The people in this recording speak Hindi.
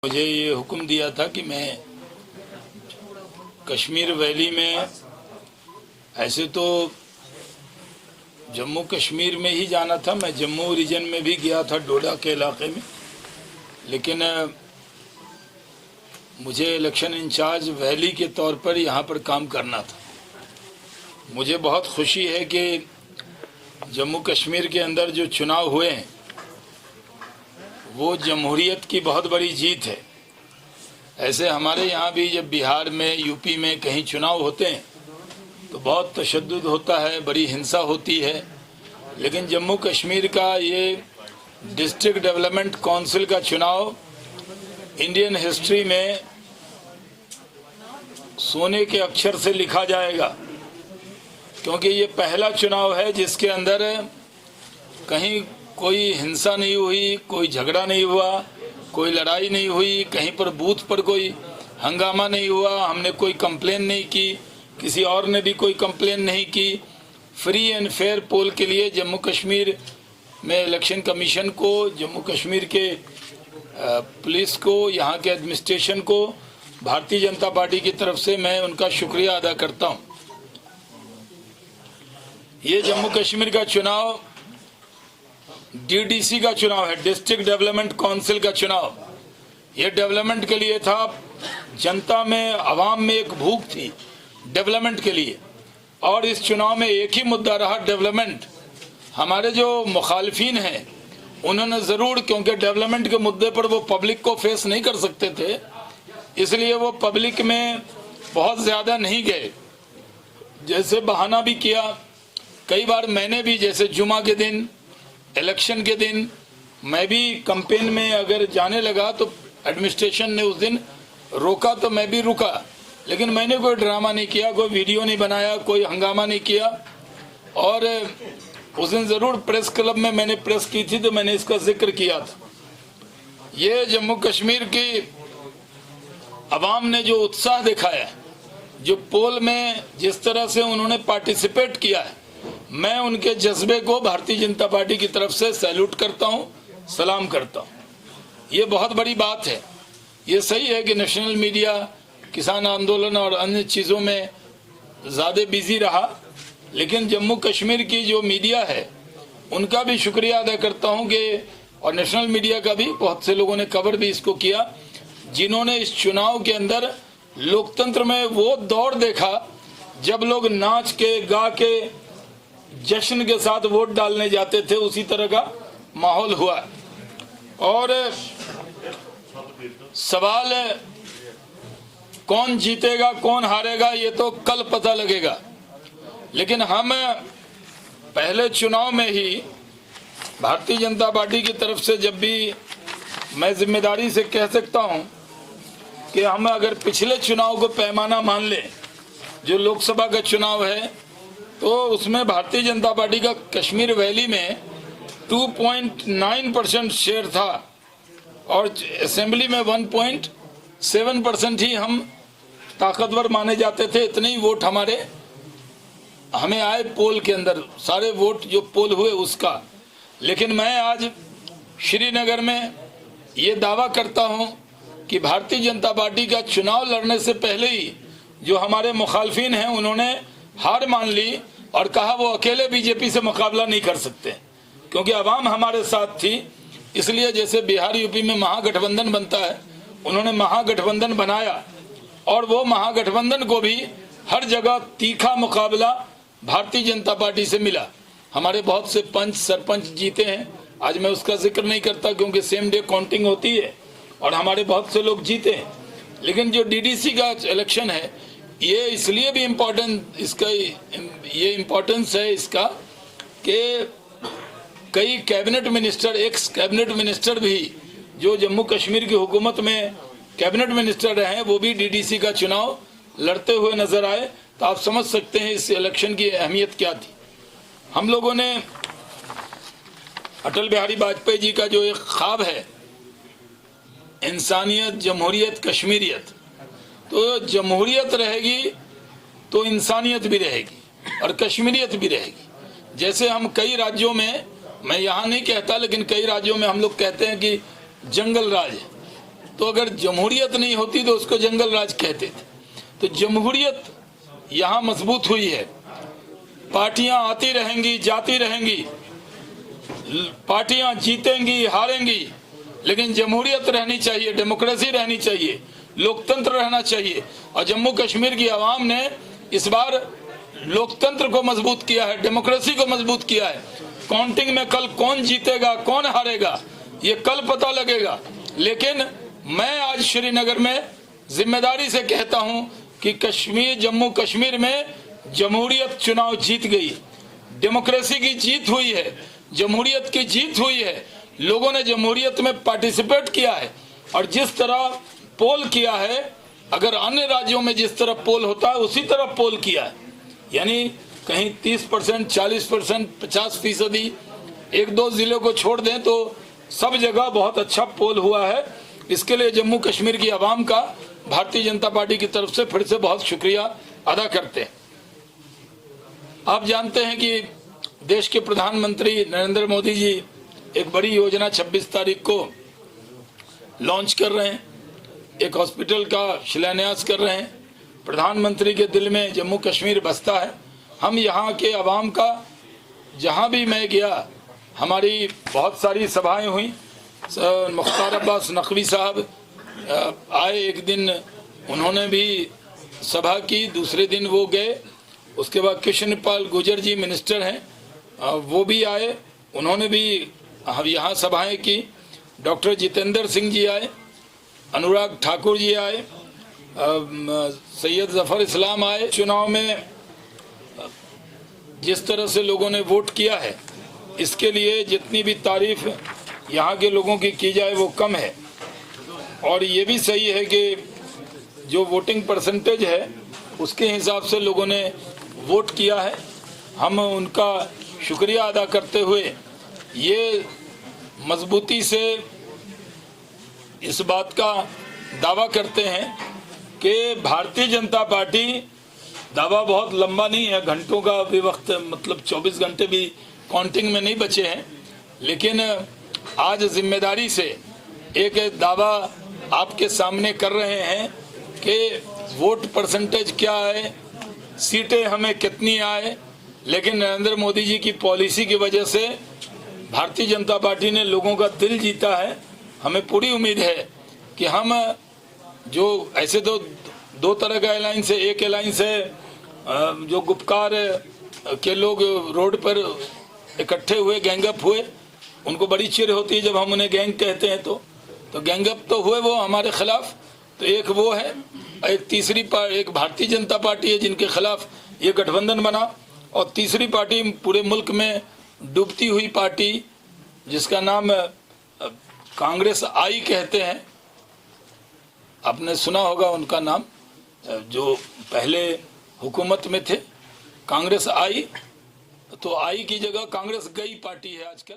मुझे ये हुक्म दिया था कि मैं कश्मीर वैली में, ऐसे तो जम्मू कश्मीर में ही जाना था, मैं जम्मू रीजन में भी गया था डोडा के इलाके में, लेकिन मुझे इलेक्शन इंचार्ज वैली के तौर पर यहाँ पर काम करना था। मुझे बहुत खुशी है कि जम्मू कश्मीर के अंदर जो चुनाव हुए हैं वो जमहूरियत की बहुत बड़ी जीत है। ऐसे हमारे यहाँ भी जब बिहार में, यूपी में कहीं चुनाव होते हैं तो बहुत तशद्दुद होता है, बड़ी हिंसा होती है, लेकिन जम्मू कश्मीर का ये डिस्ट्रिक्ट डेवलपमेंट काउंसिल का चुनाव इंडियन हिस्ट्री में सोने के अक्षर से लिखा जाएगा, क्योंकि ये पहला चुनाव है जिसके अंदर कहीं कोई हिंसा नहीं हुई, कोई झगड़ा नहीं हुआ, कोई लड़ाई नहीं हुई, कहीं पर बूथ पर कोई हंगामा नहीं हुआ, हमने कोई कंप्लेन नहीं की, किसी और ने भी कोई कंप्लेन नहीं की। फ्री एंड फेयर पोल के लिए जम्मू कश्मीर में इलेक्शन कमीशन को, जम्मू कश्मीर के पुलिस को, यहाँ के एडमिनिस्ट्रेशन को भारतीय जनता पार्टी की तरफ से मैं उनका शुक्रिया अदा करता हूँ। ये जम्मू कश्मीर का चुनाव डीडीसी का चुनाव है, डिस्ट्रिक्ट डेवलपमेंट काउंसिल का चुनाव। ये डेवलपमेंट के लिए था, जनता में, आवाम में एक भूख थी डेवलपमेंट के लिए, और इस चुनाव में एक ही मुद्दा रहा, डेवलपमेंट। हमारे जो मुखालिफिन हैं उन्होंने ज़रूर, क्योंकि डेवलपमेंट के मुद्दे पर वो पब्लिक को फेस नहीं कर सकते थे, इसलिए वो पब्लिक में बहुत ज़्यादा नहीं गए, जैसे बहाना भी किया। कई बार मैंने भी, जैसे जुमा के दिन, इलेक्शन के दिन, मैं भी कैंपेन में अगर जाने लगा तो एडमिनिस्ट्रेशन ने उस दिन रोका तो मैं भी रुका, लेकिन मैंने कोई ड्रामा नहीं किया, कोई वीडियो नहीं बनाया, कोई हंगामा नहीं किया। और उस दिन ज़रूर प्रेस क्लब में मैंने प्रेस की थी तो मैंने इसका जिक्र किया था। ये जम्मू कश्मीर की आवाम ने जो उत्साह दिखाया, जो पोल में जिस तरह से उन्होंने पार्टिसिपेट किया है, मैं उनके जज्बे को भारतीय जनता पार्टी की तरफ से सैल्यूट करता हूं, सलाम करता हूं। ये बहुत बड़ी बात है। ये सही है कि नेशनल मीडिया किसान आंदोलन और अन्य चीज़ों में ज़्यादा बिजी रहा, लेकिन जम्मू कश्मीर की जो मीडिया है उनका भी शुक्रिया अदा करता हूं कि, और नेशनल मीडिया का भी, बहुत से लोगों ने कवर भी इसको किया, जिन्होंने इस चुनाव के अंदर लोकतंत्र में वो दौर देखा जब लोग नाच के, गा के, जश्न के साथ वोट डालने जाते थे, उसी तरह का माहौल हुआ। और सवाल कौन जीतेगा कौन हारेगा ये तो कल पता लगेगा, लेकिन हम पहले चुनाव में ही भारतीय जनता पार्टी की तरफ से, जब भी मैं जिम्मेदारी से कह सकता हूं कि हम अगर पिछले चुनाव को पैमाना मान लें, जो लोकसभा का चुनाव है, तो उसमें भारतीय जनता पार्टी का कश्मीर वैली में 2.9% शेयर था, और असेंबली में 1.7% ही हम ताकतवर माने जाते थे। इतने ही वोट हमें आए पोल के अंदर, सारे वोट जो पोल हुए उसका। लेकिन मैं आज श्रीनगर में ये दावा करता हूं कि भारतीय जनता पार्टी का चुनाव लड़ने से पहले ही जो हमारे मुखालफिन हैं उन्होंने हार मान ली और कहा वो अकेले बीजेपी से मुकाबला नहीं कर सकते, क्योंकि आवाम हमारे साथ थी। इसलिए जैसे बिहार, यूपी में महागठबंधन बनता है, उन्होंने महागठबंधन बनाया, और वो महागठबंधन को भी हर जगह तीखा मुकाबला भारतीय जनता पार्टी से मिला। हमारे बहुत से पंच, सरपंच जीते हैं, आज मैं उसका जिक्र नहीं करता क्योंकि सेम डे काउंटिंग होती है, और हमारे बहुत से लोग जीते हैं। लेकिन जो डीडीसी का इलेक्शन है, ये इसलिए भी इम्पोर्टेंट, इसका ये इम्पोर्टेंस है इसका कि कई cabinet minister, x cabinet minister भी जो जम्मू कश्मीर की हुकूमत में कैबिनेट मिनिस्टर रहे हैं, वो भी डीडीसी का चुनाव लड़ते हुए नजर आए। तो आप समझ सकते हैं इस इलेक्शन की अहमियत क्या थी। हम लोगों ने अटल बिहारी वाजपेयी जी का जो एक ख्वाब है, इंसानियत, जमहूरियत, कश्मीरियत, तो जमहूरियत रहेगी तो इंसानियत भी रहेगी और कश्मीरियत भी रहेगी। जैसे हम कई राज्यों में, मैं यहाँ नहीं कहता, लेकिन कई राज्यों में हम लोग कहते हैं कि जंगल राज, तो अगर जमहूरियत नहीं होती तो उसको जंगल राज कहते थे। तो जमहूरियत यहाँ मजबूत हुई है। पार्टियां आती रहेंगी, जाती रहेंगी, पार्टियां जीतेंगी, हारेंगी, लेकिन जमहूरियत रहनी चाहिए, डेमोक्रेसी रहनी चाहिए, लोकतंत्र रहना चाहिए। और जम्मू कश्मीर की आवाम ने इस बार लोकतंत्र को मजबूत किया है, डेमोक्रेसी को मजबूत किया है। काउंटिंग में कल कौन जीतेगा, कौन हारेगा, ये कल पता लगेगा। लेकिन मैं आज श्रीनगर में जिम्मेदारी से कहता हूं कि कश्मीर, जम्मू कश्मीर में जमहूरियत चुनाव जीत गई, डेमोक्रेसी की जीत हुई है, जमहूरियत की जीत हुई है। लोगों ने जमहूरियत में पार्टिसिपेट किया है और जिस तरह पोल किया है, अगर अन्य राज्यों में जिस तरह पोल होता है उसी तरह पोल किया है। यानी कहीं 30%, 40%, 50%, एक दो जिलों को छोड़ दें तो सब जगह बहुत अच्छा पोल हुआ है। इसके लिए जम्मू कश्मीर की आवाम का भारतीय जनता पार्टी की तरफ से फिर से बहुत शुक्रिया अदा करते हैं। आप जानते हैं कि देश के प्रधानमंत्री नरेंद्र मोदी जी एक बड़ी योजना 26 तारीख को लॉन्च कर रहे हैं, एक हॉस्पिटल का शिलान्यास कर रहे हैं। प्रधानमंत्री के दिल में जम्मू कश्मीर बसता है। हम यहाँ के आवाम का, जहाँ भी मैं गया, हमारी बहुत सारी सभाएं हुई। मुख्तार अब्बास नकवी साहब आए, एक दिन उन्होंने भी सभा की, दूसरे दिन वो गए। उसके बाद कृष्ण पाल गुर्जर जी मिनिस्टर हैं, वो भी आए, उन्होंने भी यहाँ सभाएं की। डॉक्टर जितेंद्र सिंह जी आए, अनुराग ठाकुर जी आए, सैयद जफर इस्लाम आए। चुनाव में जिस तरह से लोगों ने वोट किया है, इसके लिए जितनी भी तारीफ यहाँ के लोगों की जाए वो कम है। और ये भी सही है कि जो वोटिंग परसेंटेज है उसके हिसाब से लोगों ने वोट किया है। हम उनका शुक्रिया अदा करते हुए ये मजबूती से इस बात का दावा करते हैं कि भारतीय जनता पार्टी, दावा बहुत लंबा नहीं है, घंटों का भी वक्त, मतलब 24 घंटे भी काउंटिंग में नहीं बचे हैं, लेकिन आज जिम्मेदारी से एक दावा आपके सामने कर रहे हैं कि वोट परसेंटेज क्या है, सीटें हमें कितनी आए। लेकिन नरेंद्र मोदी जी की पॉलिसी की वजह से भारतीय जनता पार्टी ने लोगों का दिल जीता है। हमें पूरी उम्मीद है कि हम, जो ऐसे तो दो तरह का अलायंस है, एक अलायंस है जो गुपकार के लोग रोड पर इकट्ठे हुए, गैंगअप हुए, उनको बड़ी चिढ़ होती है जब हम उन्हें गैंग कहते हैं। तो गैंगअप तो हुए वो हमारे खिलाफ, तो एक वो है, एक तीसरी एक भारतीय जनता पार्टी है जिनके खिलाफ ये गठबंधन बना, और तीसरी पार्टी पूरे मुल्क में डूबती हुई पार्टी जिसका नाम कांग्रेस आई कहते हैं। आपने सुना होगा उनका नाम, जो पहले हुकूमत में थे, कांग्रेस आई। तो आई की जगह कांग्रेस गई पार्टी है आजकल।